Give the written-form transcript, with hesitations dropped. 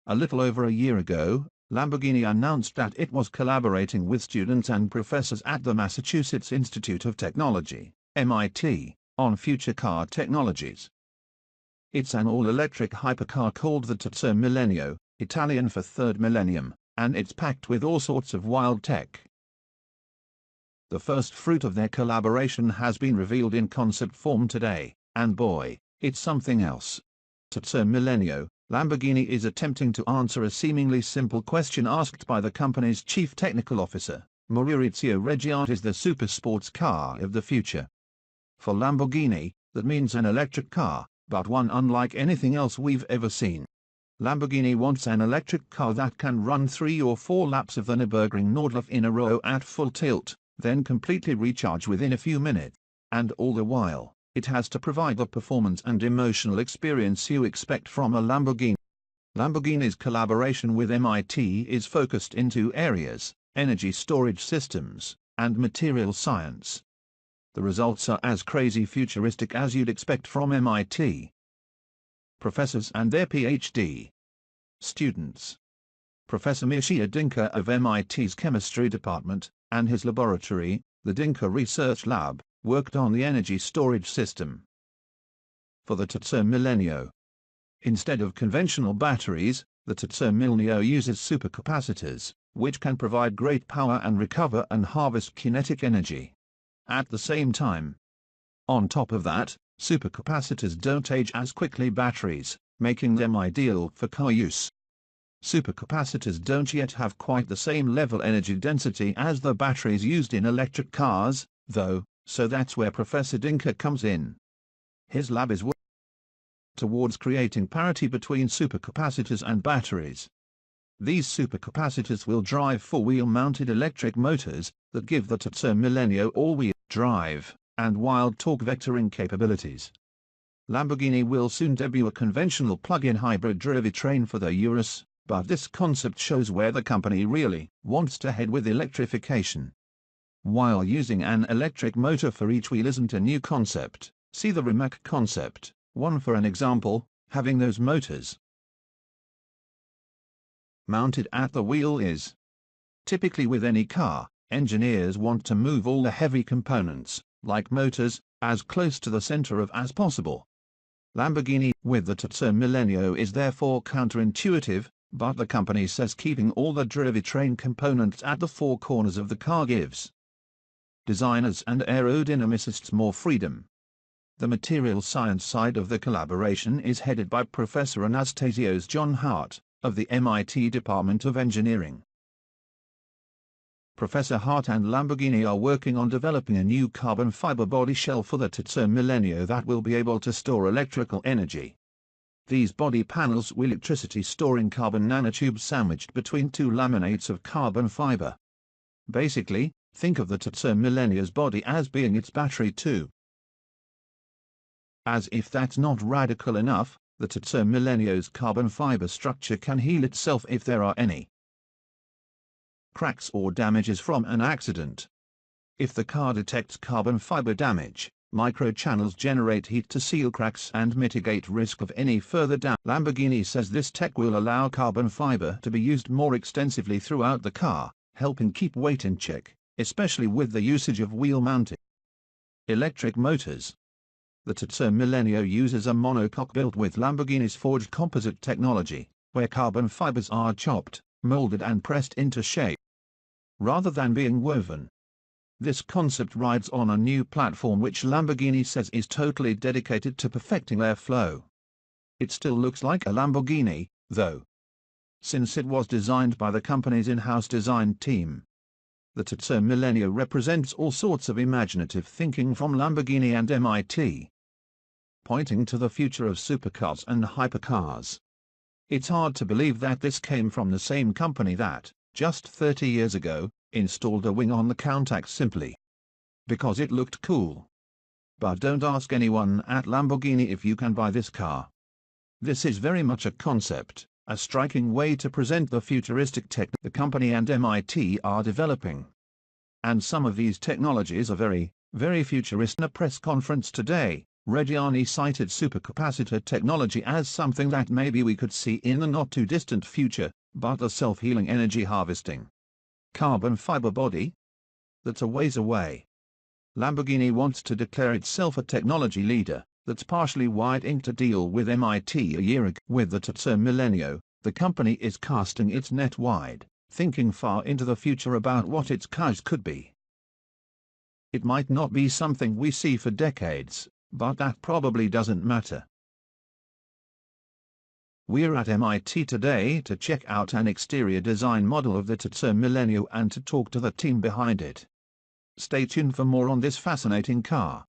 A little over a year ago, Lamborghini announced that it was collaborating with students and professors at the Massachusetts Institute of Technology, MIT, on future car technologies. It's an all-electric hypercar called the Terzo Millennio, Italian for third millennium, and it's packed with all sorts of wild tech. The first fruit of their collaboration has been revealed in concept form today, and boy, it's something else. Terzo Millennio, Lamborghini is attempting to answer a seemingly simple question asked by the company's chief technical officer, Maurizio Reggiani. Is the supersports car of the future? For Lamborghini, that means an electric car, but one unlike anything else we've ever seen. Lamborghini wants an electric car that can run 3 or 4 laps of the Nürburgring Nordlauf in a row at full tilt, then completely recharge within a few minutes. And all the while, it has to provide the performance and emotional experience you expect from a Lamborghini. Lamborghini's collaboration with MIT is focused in 2 areas: energy storage systems and material science. The results are as crazy futuristic as you'd expect from MIT. Professors and their PhD students. Professor Mircea Dinka of MIT's chemistry department, and his laboratory, the Dinka Research Lab, worked on the energy storage system for the Terzo Millennio. Instead of conventional batteries, the Terzo Millennio uses supercapacitors, which can provide great power and recover and harvest kinetic energy at the same time. On top of that, supercapacitors don't age as quickly as batteries, making them ideal for car use. Supercapacitors don't yet have quite the same level energy density as the batteries used in electric cars, though, so that's where Professor Dinka comes in. His lab is working towards creating parity between supercapacitors and batteries. These supercapacitors will drive 4-wheel-mounted electric motors that give the Terzo Millennio all-wheel drive and wild torque vectoring capabilities. Lamborghini will soon debut a conventional plug-in hybrid drivetrain for the Urus, but this concept shows where the company really wants to head with electrification. While using an electric motor for each wheel isn't a new concept, see the Rimac concept, one for an example, having those motors mounted at the wheel is. Typically with any car, engineers want to move all the heavy components, like motors, as close to the center of as possible. Lamborghini with the Terzo Millennio is therefore counterintuitive, but the company says keeping all the drivetrain components at the 4 corners of the car gives designers and aerodynamicists more freedom. The material science side of the collaboration is headed by Professor Anastasios John Hart, of the MIT Department of Engineering. Professor Hart and Lamborghini are working on developing a new carbon fiber body shell for the Terzo Millennio that will be able to store electrical energy. These body panels will electricity storing carbon nanotubes sandwiched between 2 laminates of carbon fiber. Basically, think of the Terzo Millennio's body as being its battery too. As if that's not radical enough, the Terzo Millennio's carbon fiber structure can heal itself if there are any cracks or damages from an accident. If the car detects carbon fiber damage, microchannels generate heat to seal cracks and mitigate risk of any further damage. Lamborghini says this tech will allow carbon fiber to be used more extensively throughout the car, helping keep weight in check, especially with the usage of wheel-mounted electric motors. The Terzo Millennio uses a monocoque built with Lamborghini's forged composite technology, where carbon fibers are chopped, molded and pressed into shape, rather than being woven. This concept rides on a new platform which Lamborghini says is totally dedicated to perfecting airflow. It still looks like a Lamborghini, though, since it was designed by the company's in-house design team. The Terzo Millennio represents all sorts of imaginative thinking from Lamborghini and MIT, pointing to the future of supercars and hypercars. It's hard to believe that this came from the same company that, just 30 years ago, installed a wing on the Countach simply because it looked cool. But don't ask anyone at Lamborghini if you can buy this car. This is very much a concept, a striking way to present the futuristic tech the company and MIT are developing. And some of these technologies are very, very futuristic. In a press conference today, Reggiani cited supercapacitor technology as something that maybe we could see in the not-too-distant future, but the self-healing energy harvesting carbon fiber body? That's a ways away. Lamborghini wants to declare itself a technology leader. That's partially why it inked a deal with MIT a year ago. With the Terzo Millennio, the company is casting its net wide, thinking far into the future about what its cars could be. It might not be something we see for decades, but that probably doesn't matter. We're at MIT today to check out an exterior design model of the Terzo Millennio and to talk to the team behind it. Stay tuned for more on this fascinating car.